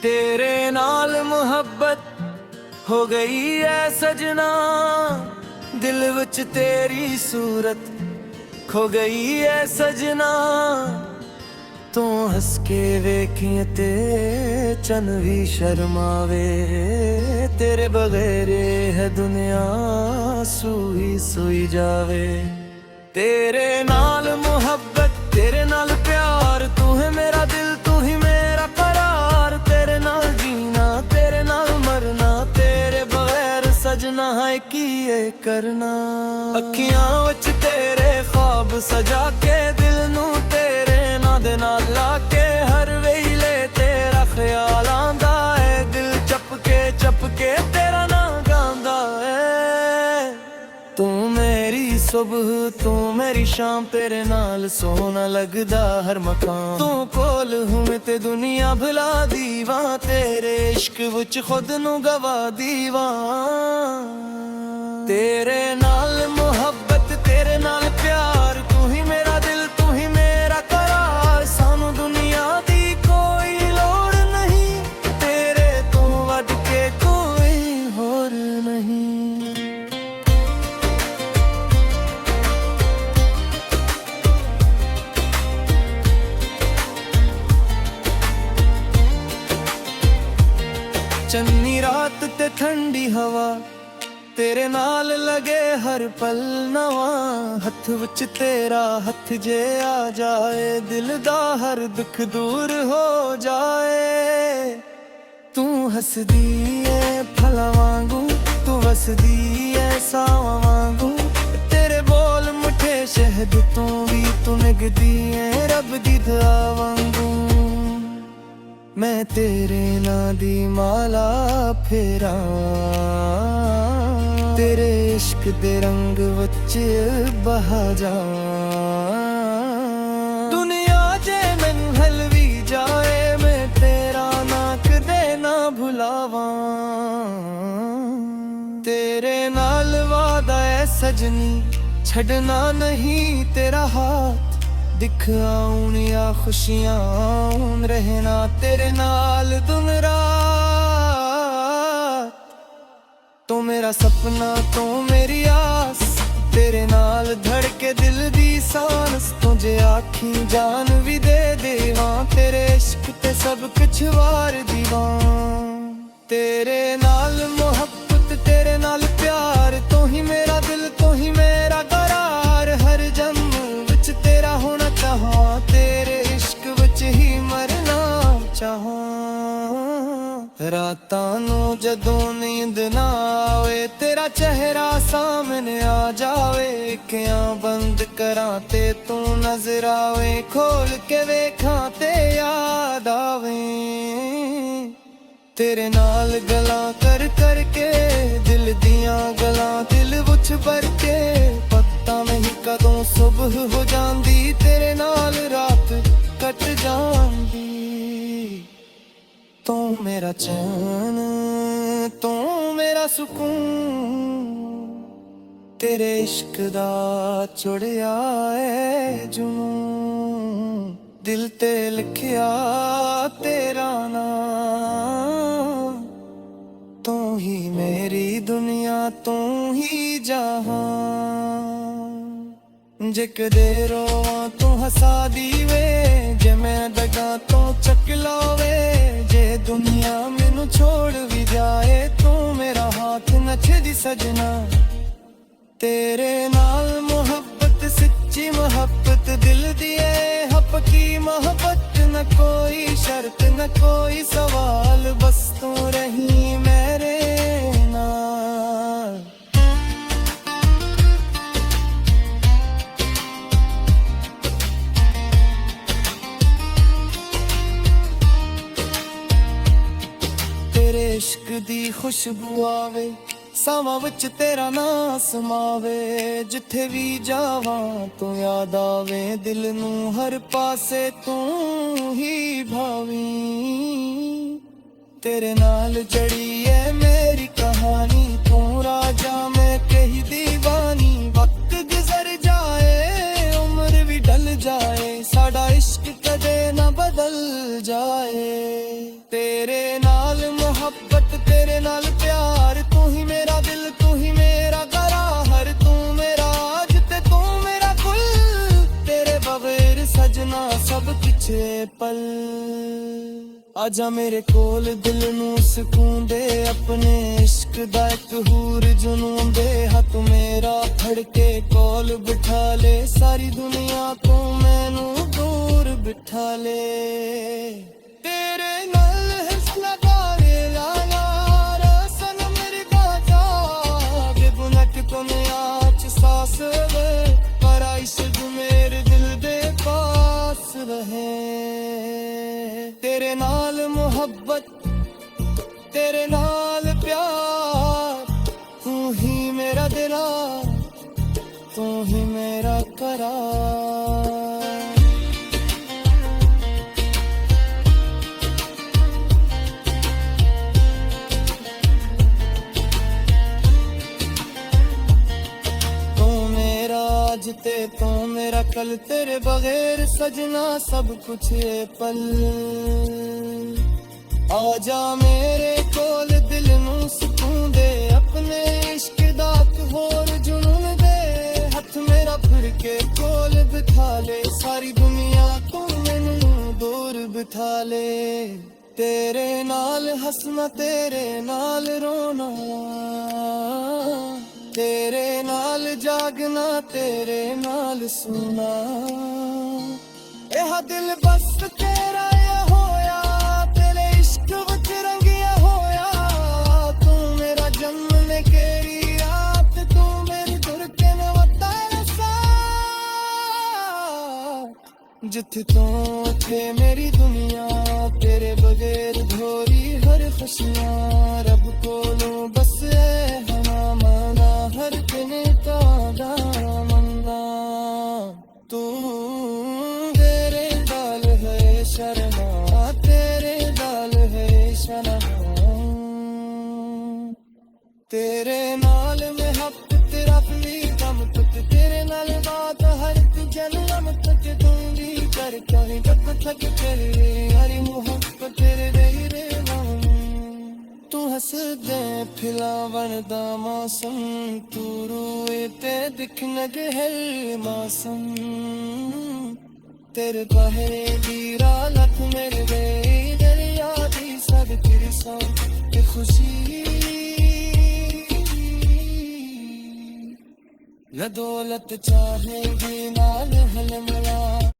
तेरे नाल मुहब्बत हो गई है सजना, दिल विच तेरी सूरत खो गई है सजना। तू हस के वेखिए ते चन भी शर्मावे, तेरे बगैर है दुनिया सूई सोई जावे। तेरे नाल मुहब्बत तेरे नाल प्यार, तू है मेरा दिल तू ही मेरा करार। तेरे नाल जीना तेरे नाल मरना, तेरे बगैर सजना है की ये करना। अखियां विच तेरे ख्वाब सजा के, दिल नू तेरे नाल दे नाल ला के, हर वेले तेरा ख्याल आंदा है। दिल चपके तेरा ना गांदा है। तू मेरी सुबह तू मेरी शाम, तेरे नाल सोना लगदा हर मकाम। तू कोल हूं ते दुनिया भुला दीवा, तेरे इश्क विच खुद नू गवा दीवा। तेरे नाल मुहब्बत तेरे नाल प्यार, तू ही मेरा दिल तू ही मेरा करार। सानू दुनिया दी कोई लोड़ नहीं, तेरे तो वध के कोई होर नहीं। चन्नी रात ते ठंडी हवा, तेरे नाल लगे हर पल नवा। हथ विच तेरा हथ जे आ जाए, दिल दा हर दुख दूर हो जाए। तू हसदी है फला वांगू, तू वसदी है सावा वांगू। तेरे बोल मुठे शहद तू भी, तू निगदी है रब दी दुआ वांगू। मैं तेरे ना दी माला फेरा, तेरे इश्क दे रंग विच बहा जा। दुनिया जे मैनू हलवी जाए, मैं तेरा ना कदे ना भुलावा। तेरे नाल वादा है सजनी, छड़ना नहीं तेरा हाथ। दिख आउन या खुशियां आउन, रहना तेरे नाल दिन रात। तू मेरा सपना तू मेरी आस, तेरे नाल धड़के दिल दी सांस। तुझे आखी जान भी दे देवां, तेरे इश्क ते सब कुछ वार दीवां। तेरे नाल मुहब्बत तेरे नाल प्यार, तू ही मेरा दिल तू ही मेरा करार। हर जन्म विच तेरा होना चाहां, तेरे इश्क विच ही मरना चाहां। रातां नू जदों नींद ना आवे, तेरा चेहरा सामने आ जावे। अखियां बंद करां ते तू नजर आवे, खोल के वेखां ते याद आवे। तेरे नाल गलां कर के, दिल दियां गलां दिल विच भर के। पता नहीं कदों सुबह हो जांदी, तेरे नाल रात कट जांदी। तू मेरा चैन तू मेरा सुकून, तेरे इश्क दा चुड़िया है जुनून। दिल ते लिखिया तेरा नाम, तू ही मेरी दुनिया तू ही जहां। जे कदे रोवां तू हसा दीवे, जे मैं दगा तू चक लावे। जे दुनिया मैनू छोड़ भी जाए, तू मेरा हाथ न छेड़ी सजना। तेरे नाल मुहब्बत सच्ची मुहब्बत, दिल दिए हपकी मोहब्बत। न कोई शर्त न कोई सवाल, बस तू रही मेरे नाल। तेरे इश्क दी खुशबू आवे, सावां विच तेरा नाम समावे। जिथे भी जावां तू याद आवे, दिल नू हर पासे तू ही भावी। तेरे नाल जड़ी है मेरी कहानी, तू राजा मैं कही दीवानी। वक्त गुजर जाए उम्र भी ढल जाए, साडा इश्क कदे ना बदल जाए। तेरे तेरे नाल प्यार, तू ही मेरा दिल, तू ही मेरा करार, तू मेरा आज ते तू मेरा कुल, तेरे बगैर सजना सब पिछे पल। आजा मेरे कोल दिल नू सकून दे, अपने इश्क दा इक हूर जुनून दे, हाथ मेरा फड़ के कोल बिठा ले, सारी दुनिया तो मैनू दूर बिठा ले। तेरे नाल हंसना गाने लाना रसन मेरी गाजा, बेबुनक तो मैं आज सांस ले, पर इश्क मेरे दिल दे पास रहे। तेरे नाल मोहब्बत, तेरे नाल प्यार, तू ही मेरा दिलार, तू ही मेरा करार। आज ते तू मेरा कल, तेरे बगैर सजना सब कुछ ये पल। आजा मेरे कोल दिल नू सुकून दे, अपने इश्क दा होर जुनून दे, हथ मेरा फिर के कोल बिठा ले, सारी दुनिया तू मैनू दूर बिठा ले। तेरे नाल हंसना, तेरे नाल रोना, तेरे नाल जागना, तेरे नाल सोना, यह दिल बस तेरा ये होया, तेरे इश्क विच रंगिया होया, तू मेरा जन्म ने केरी रात, तू मेरी धड़कन वता साथ, जिथे तू थे मेरी दुनिया, तेरे बगैर धोरी हर खुशियां, रब कोलों बस हना माना, हर दिन ताड़ा मन्ना, तू तेरे दाल है शर्मा, तेरे दाल है शर्मा। तेरे नाल में हफ्त तेरा पली दम तक, तेरे नाल बात हर तू जन्म तक, दूंगी कर कहीं जब तक तेरे हरी मोहब्बत तेरे रही रे नाम। तू हस दे फिलावन दा मौसम, तू रोए ते दिखन गहल मौसम, तेरे पहरे दी रालत मेरे वे, दरिया दी सब किरसा ते खुशी, न दौलत चाहेगी ना हल मला।